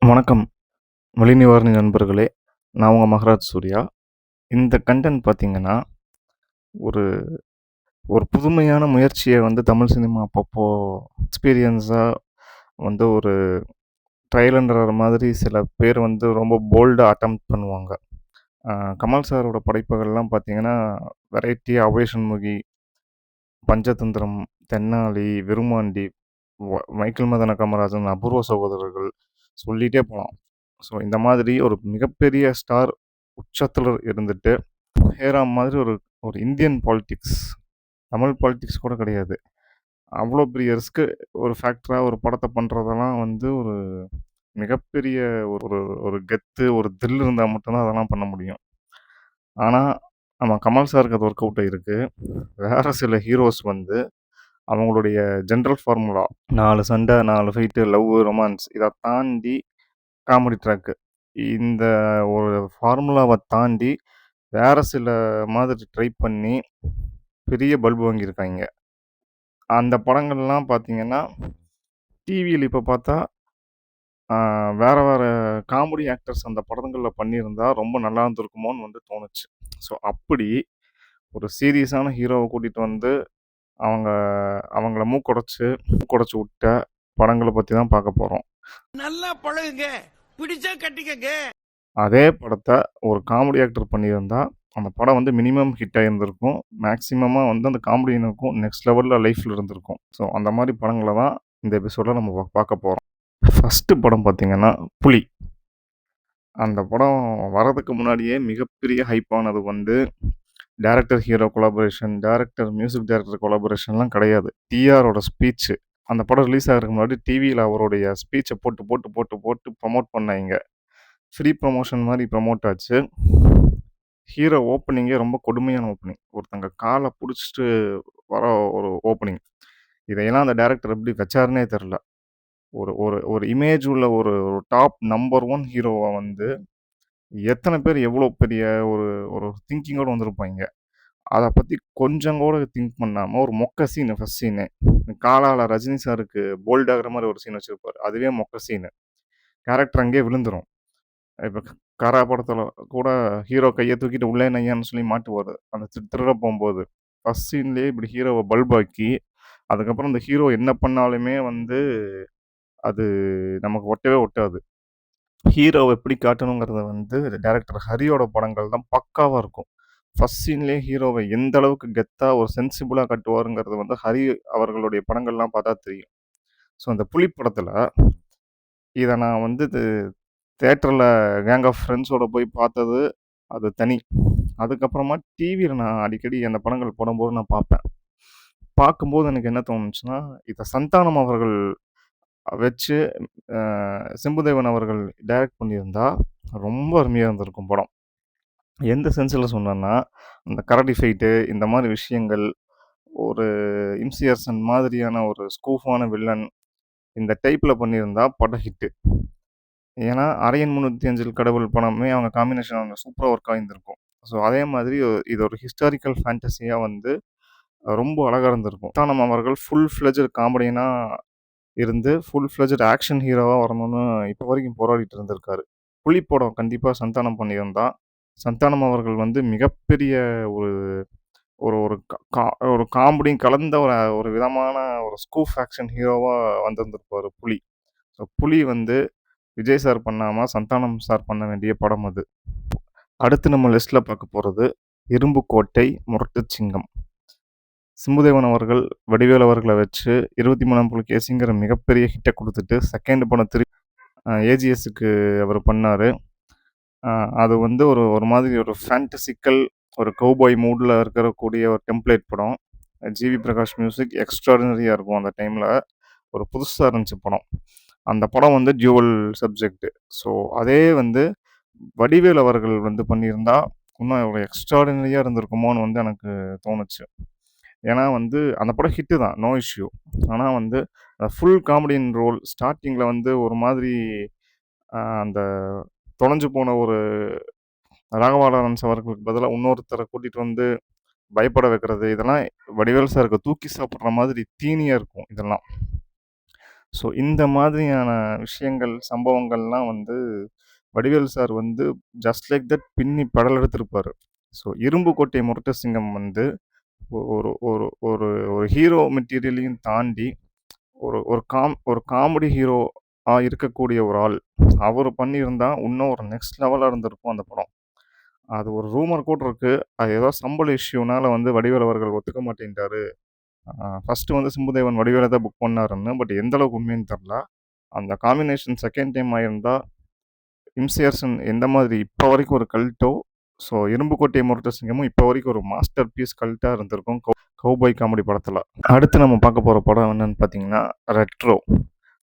வணக்கம். வலி நிவாரணி நண்பர்களே! நான் உங்க மகராஜ் சூர்யா. இந்த கன்டென்ட் பார்த்தீங்கன்னா, ஒரு ஒரு புதுமையான முயற்சிய தமிழ் சினிமா அப்பப்போ எக்ஸ்பீரியன்ஸா ஒரு ட்ரையல் அண்ட் எரர் மாதிரி சில பேர் ரொம்ப போல்டா அட்டெம்ப்ட் பண்ணுவாங்க. அ கமல் சாரோட படைப்புகள்லாம் பார்த்தீங்கன்னா, வெரைட்டியா அவ்வை சண்முகி, பஞ்சதந்திரம், தென்னாலி, விருமாண்டி, மைக்கேல் மதன காமராஜன், அபூர்வ சகோதரர்கள் சொல்லிட்டே போலாம். ஸோ இந்த மாதிரி ஒரு மிகப்பெரிய ஸ்டார் உச்சத்துல இருந்துட்டு, ஹேராம் மாதிரி ஒரு ஒரு இந்தியன் பாலிடிக்ஸ், தமிழ் பாலிடிக்ஸ் கூட கிடையாது. அவ்வளோ பெரிய ரிஸ்க் ஒரு ஃபேக்டரா ஒரு படத்த பண்றதெல்லாம் ஒரு மிகப்பெரிய ஒரு ஒரு கெத்து, ஒரு த்ரில் இருந்தா மட்டும் தான் அதெல்லாம் பண்ண முடியும். ஆனா, நம்ம கமல் சாருக்கு அது ஒர்க் அவுட் ஆயிருக்கு. வேற சில ஹீரோஸ் அவங்களுடைய ஜெனரல் ஃபார்முலா 4 சண்டை, 4 ஃபைட்டு, லவ், ரொமான்ஸ் இத தாண்டி காமெடி ட்ராக்கு. இந்த ஒரு ஃபார்முலாவ தாண்டி வேற சில மாதிரி ட்ரை பண்ணி பெரிய பல்பு வாங்கியிருக்காய்ங்க. அந்த படங்கள்லாம் பார்த்தீங்கன்னா, டிவியில இப்ப பார்த்தா, ஆ வேற வேற காமெடி ஆக்டர்ஸ் அந்த படங்கள்ல பண்ணியிருந்தா ரொம்ப நல்லா இருந்திருக்குமோன்னு தோணுச்சு. ஸோ அப்படி ஒரு சீரியஸான ஹீரோவ கூட்டிட்டு அவங்க அவங்கள மூக்கொடைச்சு விட்ட படங்கள பத்தி தான் பார்க்க போறோம். நல்லா பழகுங்க, பிடிச்சா கட்டிக்கங்க. அதே படத்த ஒரு காமெடி ஆக்டர் பண்ணியிருந்தா, அந்த படம் மினிமம் ஹிட் ஆயிருந்திருக்கும். மேக்ஸிமமா அந்த காமெடியனுக்கும் நெக்ஸ்ட் லெவல்ல லைஃப்ல இருந்திருக்கும். ஸோ அந்த மாரி படங்கள தான் இந்த எபிசோட்ல நம்ம பார்க்க போறோம். ஃபர்ஸ்ட்டு படம் பார்த்தீங்கன்னா, புலி. அந்த படம் வரதுக்கு முன்னாடியே மிகப்பெரிய ஹைப் ஆனது director, hero collaboration, director, music director கொலாபரேஷன்லாம் கிடையாது. டிஆரோட ஸ்பீச்சு. அந்த படம் ரிலீஸ் ஆகுறதுக்கு முன்னாடி டிவியில அவருடைய ஸ்பீச்ச போட்டு ப்ரமோட் பண்ணாய்ங்க. ஃப்ரீ ப்ரமோஷன் மாரி ப்ரமோட் ஆச்சு. ஹீரோ ஓப்பனிங்கே ரொம்ப கொடுமையான ஓப்பனிங். ஒருத்தங்க கால புடிச்சுட்டு வர ஒரு ஓப்பனிங். இதையெல்லாம் அந்த டைரக்டர் எப்படி வச்சாருன்னே தெரியல. ஒரு ஒரு ஒரு இமேஜ் உள்ள ஒரு டாப் நம்பர் 1 ஹீரோவ எத்தன பேர் எவ்வளோ பெரிய ஒரு ஒரு திங்கிங்கோட வந்திருப்பாய்ங்க. அத பத்தி கொஞ்சம் கூட திங்க் பண்ணாம ஒரு மொக்க சீனு ஃபர்ஸ்ட் சீனே. காலால ரஜினி சாருக்கு போல்ட் ஆகுற மாரி ஒரு சீன் வச்சிருப்பாரு. அதுவே மொக்க சீனு. கேரக்டர் அங்கேயே விழுந்துரும். இப்ப கரா படத்துல கூட ஹீரோ கைய தூக்கிட்டு உள்ளே நையான்னு சொல்லி மாட்டுவாரு. அந்த திருட போம்போது. ஃபர்ஸ்ட் சீன்லயே இப்படி ஹீரோவ பல்பாக்கி, அதுக்கப்புறம் இந்த ஹீரோ என்ன பண்ணாலுமே அது நமக்கு ஒட்டவே ஒட்டாது. ஹீரோவ எப்படி காட்டணுங்கிறத டைரக்டர் ஹரியோட படங்கள் தான் பக்காவா இருக்கும். ஃபர்ஸ்ட் சீன்லயே ஹீரோவ எந்த அளவுக்கு கெத்தா ஒரு சென்சிபிளா காட்டுவாருங்கிறது ஹரி அவர்களுடைய படங்கள்லாம் பார்த்தா தெரியும். ஸோ அந்த புலி படத்துல இத நான் தியேட்டர்ல கேங் ஆஃப் ஃப்ரெண்ட்ஸோட போய் பார்த்தது அது தனி. அதுக்கப்புறமா டிவியில நான் அடிக்கடி அந்த படங்கள் போடும்போது நான் பார்ப்பேன். பார்க்கும்போது எனக்கு என்ன தோணுச்சுன்னா, இத சந்தானம் அவர்கள் வச்சு அ சிம்புதேவன் அவர்கள் டைரக்ட் பண்ணியிருந்தா, ரொம்ப அருமையா இருந்திருக்கும் படம். எந்த சென்ஸ்ல சொன்னேன்னா, அந்த கரடி ஃபைட்டு இந்த மாரி விஷயங்கள், ஒரு இம்சியர்சன் மாதிரியான ஒரு ஸ்கூஃபான வில்லன், இந்த டைப்ல பண்ணியிருந்தா படம் ஹிட்டு. ஏன்னா, அரையன் 305 கடவுள் படமே அவங்க காம்பினேஷன் சூப்பரா ஒர்க் ஆயிருந்திருக்கும். ஸோ அதே மாதிரி இது ஒரு ஹிஸ்டாரிக்கல் ஃபேண்டஸியா ரொம்ப அழகா இருந்திருக்கும். சந்தானம் அவர்கள் ஃபுல் ஃப்ளெட்ஜ்ட் காமெடியனா ஃபுல் ஃப்ளெட்ஜ்ட் ஆக்ஷன் ஹீரோவா வரணும்னு இப்போ வரைக்கும் போராடிட்டு இருந்திருக்காரு. புலி படம் கண்டிப்பா சந்தானம் பண்ணியிருந்தா, சந்தானம் அவர்கள் மிகப்பெரிய ஒரு ஒரு ஒரு கா கா ஒரு காமெடியும் கலந்த ஒரு ஒரு விதமான ஒரு ஸ்கூஃப் ஆக்ஷன் ஹீரோவா வந்திருந்திருப்பாரு புலி. ஸோ புலி விஜய் சார் பண்ணாம சந்தானம் சார் பண்ண வேண்டிய படம் அது. அடுத்து நம்ம லிஸ்ட்ல பார்க்க போறது இரும்பு கோட்டை, முரட்டு சிங்கம். சிம்புதேவன் அவர்கள் வடிவேலு அவர்கள வச்சு 23ஆம் புலிகேசிங்கிற மிகப்பெரிய ஹிட்ட குடுத்துட்டு, செகண்ட் படம் ஏஜிஎஸ்ஸுக்கு அவரு பண்ணாரு. அ அது ஒரு ஒரு மாதிரி ஒரு ஃபேண்டசிக்கல் ஒரு கௌபாய் மூட்ல இருக்கக்கூடிய ஒரு டெம்ப்ளேட் படம். ஜிவி பிரகாஷ் மியூசிக் எக்ஸ்ட்ராடினரியா இருக்கும் அந்த டைம்ல. ஒரு புதுசா இருந்துச்சு படம். அந்த படம் டியூவல் சப்ஜெக்ட். ஸோ அதே வடிவேலு அவர்கள் பண்ணியிருந்தா, இன்னும் ஒரு எக்ஸ்ட்ராடினரியா இருந்திருக்குமோன்னு எனக்கு தோணுச்சு. ஏன்னா அந்த படம் ஹிட்டு தான். No issue. ஆனா ஃபுல் காமெடியன் ரோல் ஸ்டார்ட்டிங்ல ஒரு மாதிரி அந்த தொலைஞ்சு போன ஒரு ராகவா லாரன்ஸ் அவர்களுக்கு பதிலா இன்னொருத்தர கூட்டிட்டு பயப்பட வைக்கிறது, இதெல்லாம் வடிவேலு சாருக்கு தூக்கி சாப்பிடுற மாதிரி தீனியா இருக்கும் இதெல்லாம். ஸோ இந்த மாதிரியான விஷயங்கள், சம்பவங்கள்லாம் வந்து வடிவேலு சார் வந்து ஜஸ்ட் லைக் தட் பின்னி படம் எடுத்திருப்பாரு. ஸோ இரும்பு கோட்டை முரட்டு சிங்கம் வந்து ஒரு ஒரு ஒரு ஒரு ஹீரோ மெட்டீரியலையும் தாண்டி ஒரு காமெடி ஹீரோ இருக்கக்கூடிய ஒரு ஆள். அவரு பண்ணியிருந்தா இன்னும் ஒரு நெக்ஸ்ட் லெவலா இருந்திருக்கும் அந்த படம். அது ஒரு ரூமர் கூட இருக்கு. அது ஏதோ சம்பள இஷ்யூனால வந்து வடிவேலு அவர்கள் ஒத்துக்க மாட்டேன்ட்டாரு. ஃபர்ஸ்ட்டு வந்து சிம்புதேவன் வடிவேல தான் புக் பண்ணாருன்னு. பட் எந்த அளவுக்கு உண்மைன்னு தெரியல. அந்த காம்பினேஷன் செகண்ட் டைம் ஆயிருந்தா, இம்சியர்சன் எந்த மாதிரி இப்போ வரைக்கும் ஒரு கல்ட்டோ, ஸோ இரும்புக்கோட்டை முரட்டு சிங்கமும் இப்போ வரைக்கும் ஒரு மாஸ்டர் பீஸ் கல்ட்டா இருந்திருக்கும். கௌபாய் காமெடி படத்துல. அடுத்து நம்ம பார்க்க போற படம் என்னன்னு பார்த்தீங்கன்னா, ரெட்ரோ.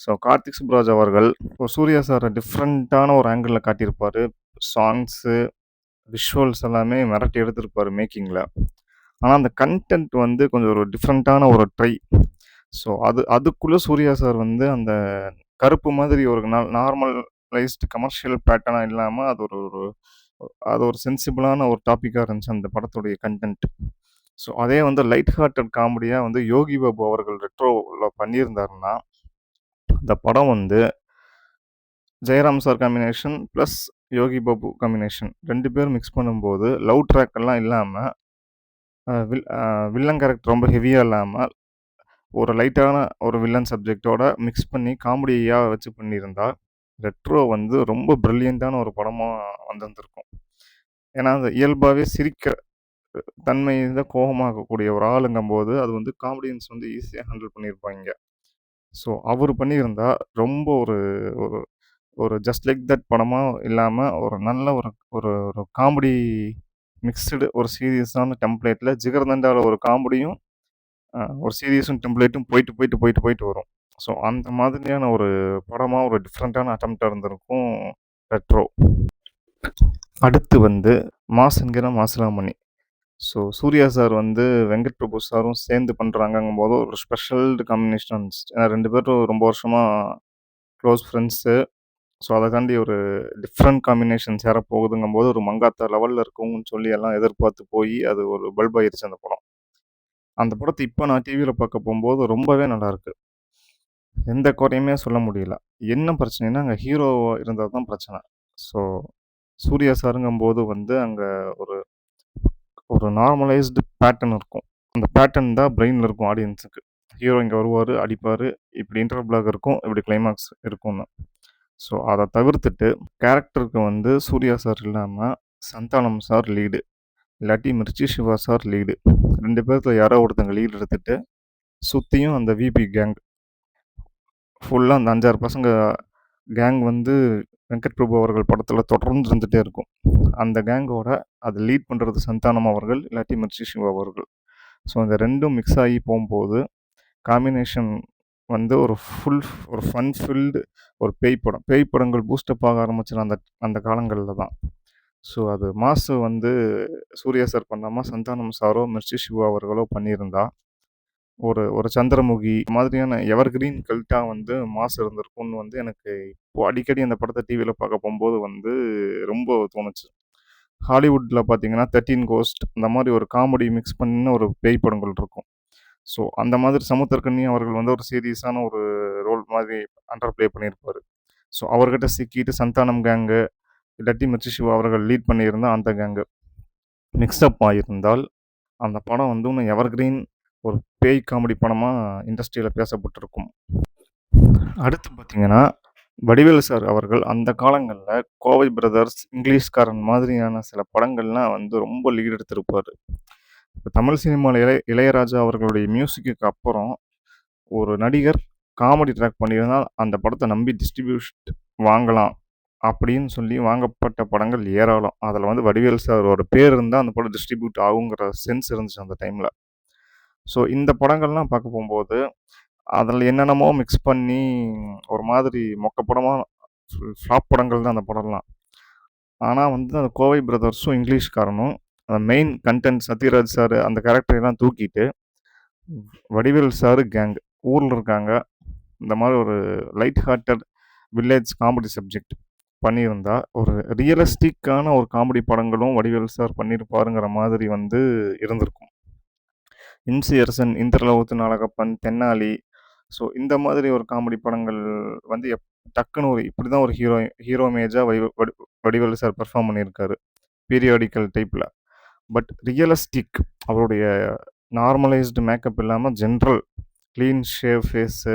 ஸோ கார்த்திக் சுப்புராஜ் அவர்கள் சூர்யா சார டிஃப்ரெண்ட்டான ஒரு ஆங்கிள்ல காட்டியிருப்பாரு. சாங்ஸு, விஷுவல்ஸ் எல்லாமே மிரட்டி எடுத்திருப்பாரு மேக்கிங்ல. ஆனா அந்த கன்டென்ட் வந்து கொஞ்சம் ஒரு டிஃப்ரெண்ட்டான ஒரு ட்ரை. ஸோ அதுக்குள்ள சூர்யா சார் வந்து அந்த கருப்பு மாதிரி ஒரு நார்மலைஸ்டு கமர்ஷியல் பேட்டர்னா இல்லாம அது ஒரு சென்சிபிளான ஒரு டாபிக்கா இருந்துச்சு அந்த படத்துடைய கன்டென்ட். ஸோ அதே வந்து லைட் ஹார்ட்டட் காமெடியா வந்து யோகி பாபு அவர்கள் ரெட்ரோல பண்ணியிருந்தாருன்னா, அந்த படம் வந்து Jayaram sir combination plus Yogi Babu combination 2 பேரும் மிக்ஸ் பண்ணும்போது லவ் ட்ராக் எல்லாம் இல்லாம, வில்லன் கேரக்டர் ரொம்ப ஹெவியா இல்லாம, ஒரு லைட்டான ஒரு வில்லன் சப்ஜெக்ட்டோட மிக்ஸ் பண்ணி காமெடியா வச்சு பண்ணியிருந்தா, ரெட்ரோ வந்து ரொம்ப பிரில்லியன்ட்டான ஒரு படமா வந்திருந்திருக்கும். ஏன்னா, அந்த இயல்பாவே சிரிக்கிற தன்மை தான் கோவமாக்கக்கூடிய ஒரு ஆளுங்கும்போது, அது வந்து காமெடியன்ஸ் வந்து ஈஸியா ஹேண்டில் பண்ணியிருப்பாய்ங்க. ஸோ அவரு பண்ணியிருந்தா ரொம்ப ஒரு ஒரு ஒரு ஜஸ்ட் லைக் தட் படமா இல்லாம, ஒரு நல்ல ஒரு ஒரு ஒரு காமெடி மிக்ஸ்டு ஒரு சீரியஸான டெம்ப்ளேட்ல ஜிகர்தண்டால ஒரு காமெடியும், ஒரு சீரியஸும் டெம்ப்ளேட்டும் போயிட்டு வரும். ஸோ அந்த மாதிரியான ஒரு படமா ஒரு டிஃப்ரெண்ட்டான அட்டெம்ப்ட்டா இருந்திருக்கும் ரெட்ரோ. அடுத்து வந்து மாஸ் என்கிற மாசிலாமணி. ஸோ சூர்யா சார் வந்து வெங்கட் பிரபு சாரும் சேர்ந்து பண்றாங்கங்கும்போது ஒரு ஸ்பெஷல்டு காம்பினேஷன் இருந்துச்சு. ஏன்னா 2 பேரும் ரொம்ப வருஷமா க்ளோஸ் ஃப்ரெண்ட்ஸு. ஸோ அத தாண்டி ஒரு டிஃப்ரெண்ட் காம்பினேஷன் சேரப்போகுதுங்கும்போது ஒரு மங்காத்தா லெவல்ல இருக்கும்னு சொல்லி எல்லாம் எதிர்பார்த்து போயி, அது ஒரு பல்ப் ஆயிருச்சு அந்த படம். அந்த படத்த இப்ப நான் டிவில பார்க்க போம்போது ரொம்பவே நல்லாயிருக்கு. எந்த குறையுமே சொல்ல முடியல. என்ன பிரச்சனைன்னா, அங்க ஹீரோ இருந்தா தான் பிரச்சனை. ஸோ சூர்யா சாருங்கும்போது வந்து அங்க ஒரு ஒரு நார்மலைஸ்டு பேட்டர்ன் இருக்கும். அந்த பேட்டர்ன் தான் பிரெயின்ல இருக்கும் ஆடியன்ஸுக்கு. ஹீரோ இங்க வருவாரு, அடிப்பாரு, இப்படி இன்டர்வல் இருக்கும், இப்படி கிளைமாக்ஸ் இருக்கும்னு. ஸோ அத தவிர்த்துட்டு கேரக்டருக்கு வந்து சூர்யா சார் இல்லாம சந்தானம் சார் லீடு. இல்லாட்டி மிர்ச்சி சிவா சார் லீடு. 2 பேத்துல யாரோ ஒருத்தங்க லீட் எடுத்துட்டு, சுத்தியும் அந்த விபி கேங். ஃபுல்லா அந்த 5, 6 பசங்க கேங் வந்து வெங்கட் பிரபு அவர்கள் படத்துல தொடர்ந்து இருந்துட்டே இருக்கும். அந்த கேங்கோட அத லீட் பண்றது சந்தானம் அவர்கள், இல்லாட்டி மிர்ச்சி சிவா அவர்கள். ஸோ இந்த 2ம் மிக்ஸ் ஆகி போம்போது, காம்பினேஷன் வந்து ஒரு ஃபன் ஃபில்டு ஒரு பேய் படம். பேய் படங்கள் பூஸ்டப் ஆக ஆரம்பிச்சது அந்த அந்த காலங்கள்ல தான். ஸோ அது மாசு வந்து சூர்யா சார் பண்ணாம சந்தானம் சாரோ, மிர்ச்சி சிவா அவர்களோ பண்ணியிருந்தா, ஒரு ஒரு சந்திரமுகி மாதிரியான எவர்கிரீன் கல்ட்டா வந்து மாஸ் இருந்திருக்கும்னு வந்து எனக்கு இப்போ அடிக்கடி அந்த படத்த டிவில பார்க்க போம்போது வந்து ரொம்ப தோணுச்சு. ஹாலிவுட்ல பார்த்தீங்கன்னா, 13 கோஸ்ட் அந்த மாரி ஒரு காமெடி மிக்ஸ் பண்ண ஒரு பேய் படங்கள் இருக்கும். ஸோ அந்த மாதிரி சமுத்திரக்கனி அவர்கள் வந்து ஒரு சீரியஸான ஒரு ரோல் மாதிரி அண்டர் ப்ளே பண்ணியிருப்பாரு. ஸோ அவர்கிட்ட சிக்கிட்டு சந்தானம் கேங்கு, இல்லாட்டி மிர்ச்சி சிவா அவர்கள் லீட் பண்ணியிருந்தா அந்த கேங்கு மிக்ஸ்அப் ஆகியிருந்தால், அந்த படம் வந்து இன்னும் எவர்கிரீன் ஒரு பேய் காமெடி படமா இண்டஸ்ட்ரியில பேசப்பட்டிருக்கும். அடுத்து பார்த்தீங்கன்னா, வடிவேலு சார் அவர்கள் அந்த காலங்கள்ல கோவை பிரதர்ஸ், இங்கிலீஷ்காரன் மாதிரியான சில படங்கள்லாம் வந்து ரொம்ப லீட் எடுத்திருப்பாரு. இப்ப தமிழ் சினிமால இளையராஜா அவர்களுடைய மியூசிக்குக்கு அப்புறம், ஒரு நடிகர் காமெடி ட்ராக் பண்ணியிருந்தா, அந்த படத்த நம்பி டிஸ்ட்ரிபியூட் வாங்கலாம். அப்படின்னு சொல்லி வாங்கப்பட்ட படங்கள் ஏராளம். அதுல வந்து வடிவேலு சாரோட பேர் இருந்தா, அந்த படம் டிஸ்ட்ரிபியூட் ஆகுங்கிற சென்ஸ் இருந்துச்சு அந்த டைம்ல. ஸோ இந்த படங்கள்லாம் பார்க்க போம்போது, அதில என்னென்னமோ மிக்ஸ் பண்ணி ஒரு மாதிரி மொக்க படமா ஃப்ளாப் படங்கள் தான் அந்த படம்லாம். ஆனா வந்து அந்த கோவை பிரதர்ஸும், இங்கிலீஷ்காரனும் அந்த மெயின் கன்டென்ட் சத்யராஜ் சார் அந்த கேரக்டரைலாம் தூக்கிட்டு, வடிவேலு சார் கேங் ஊர்ல இருக்காங்க. இந்த மாரி ஒரு light hearted village comedy subject பண்ணியிருந்தா, ஒரு ரியலிஸ்டிக்கான ஒரு காமெடி படங்களும் வடிவேலு சார் பண்ணியிருப்பாருங்கிற மாதிரி வந்து இருந்திருக்கும். இம்சியரசன், இந்திரலோகத்து நாளகப்பன், தென்னாலி, ஸோ இந்த மாதிரி ஒரு காமெடி படங்கள் வந்து டக்குன்னு இப்படி தான் ஒரு ஹீரோ இமேஜா வடிவேலு சார் பெர்ஃபார்ம் பண்ணியிருக்காரு. பீரியாடிக்கல் டைப்ல. பட் ரியலிஸ்டிக் அவருடைய நார்மலைஸ்டு மேக்கப் இல்லாம ஜென்ரல் கிளீன் ஷேவ் ஃபேஸு,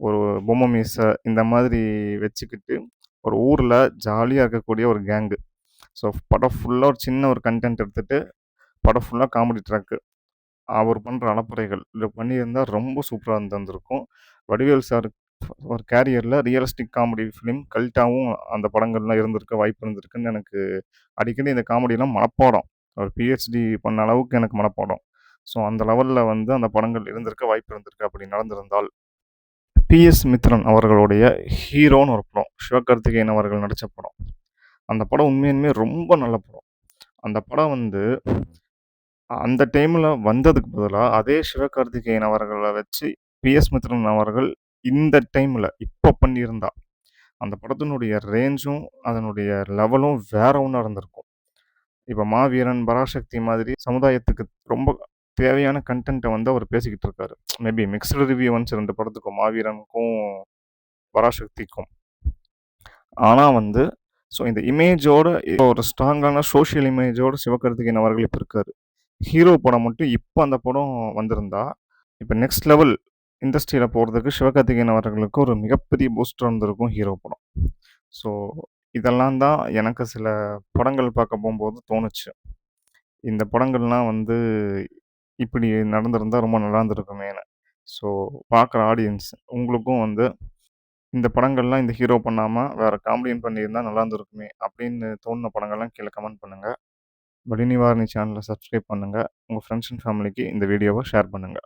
ஒரு பொம்மை மீசை இந்த மாதிரி வச்சுக்கிட்டு, ஒரு ஊர்ல ஜாலியா இருக்கக்கூடிய ஒரு கேங்கு. ஸோ படம் ஃபுல்லா ஒரு சின்ன ஒரு கன்டென்ட் எடுத்துட்டு, படம் ஃபுல்லா காமெடி ட்ராக்கு. அவர் பண்ற அலப்பறைகள் இதில பண்ணியிருந்தா ரொம்ப சூப்பரா இருந்திருக்கும். வடிவேலு சார் ஒரு கேரியர்ல ரியலிஸ்டிக் காமெடி ஃபிலிம் கல்ட்டாவும் அந்த படங்கள்லாம் இருந்திருக்க வாய்ப்பு இருந்திருக்குன்னு எனக்கு அடிக்கடி இந்த காமெடிலாம் மனப்பாடம். ஒரு பிஹெச்டி பண்ண அளவுக்கு எனக்கு மனப்பாடம். ஸோ அந்த லெவல்ல வந்து அந்த படங்கள் இருந்திருக்க வாய்ப்பு இருந்திருக்கு. அப்படி நடந்திருந்தால், பி.எஸ். மித்ரன் அவர்களுடைய ஹீரோன்னு ஒரு படம். சிவகார்த்திகேயன் அவர்கள் நடிச்ச படம். அந்த படம் உண்மையாலுமே ரொம்ப நல்ல படம். அந்த படம் வந்து அந்த டைம்ல வந்ததுக்கு பதிலா, அதே சிவகார்த்திகேயன் அவர்கள வச்சு பி.எஸ். மித்ரன் அவர்கள் இந்த டைம்ல இப்ப பண்ணியிருந்தா, அந்த படத்தினுடைய ரேஞ்சும், அதனுடைய லெவலும் வேற ஒண்ணா இருந்திருக்கும். இப்ப மாவீரன், பராசக்தி மாதிரி சமுதாயத்துக்கு ரொம்ப தேவையான கன்டென்ட்ட வந்து அவர் பேசிக்கிட்டு இருக்காரு. மேபி மிக்ஸ்டு ரிவ்யூ வந்துச்சு 2 படத்துக்கும். மாவீரனுக்கும், பராசக்திக்கும். ஆனா வந்து இந்த இமேஜோட ஒரு ஸ்ட்ராங்கான சோசியல் இமேஜோட சிவகார்த்திகேயன் அவர்கள் இப்ப இருக்காரு. ஹீரோ படம் மட்டும் இப்ப அந்த படம் வந்திருந்தா, இப்ப நெக்ஸ்ட் லெவல் இண்டஸ்ட்ரியில போறதுக்கு சிவகார்த்திகேயன் அவர்களுக்கு ஒரு மிகப்பெரிய பூஸ்டரா இருந்திருக்கும் ஹீரோ படம். ஸோ இதெல்லாம் தான் எனக்கு சில படங்கள் பார்க்க போம்போது தோணுச்சு. இந்த படங்கள்லாம் வந்து இப்படி நடந்திருந்தா ரொம்ப நல்லா இருந்திருக்குமேன்னு. ஸோ பார்க்குற ஆடியன்ஸ் உங்களுக்கும் வந்து இந்த படங்கள்லாம் இந்த ஹீரோ பண்ணாம வேற காமெடியன் பண்ணியிருந்தா நல்லா இருந்திருக்குமே அப்படின்னு தோணுன படங்கள்லாம் கீழ கமெண்ட் பண்ணுங்க. வலி நிவாரணி சேனல சப்ஸ்கிரைப் பண்ணுங்க. உங்க ஃப்ரெண்ட்ஸ் அண்ட் ஃபேமிலிக்கு இந்த வீடியோவ ஷேர் பண்ணுங்க.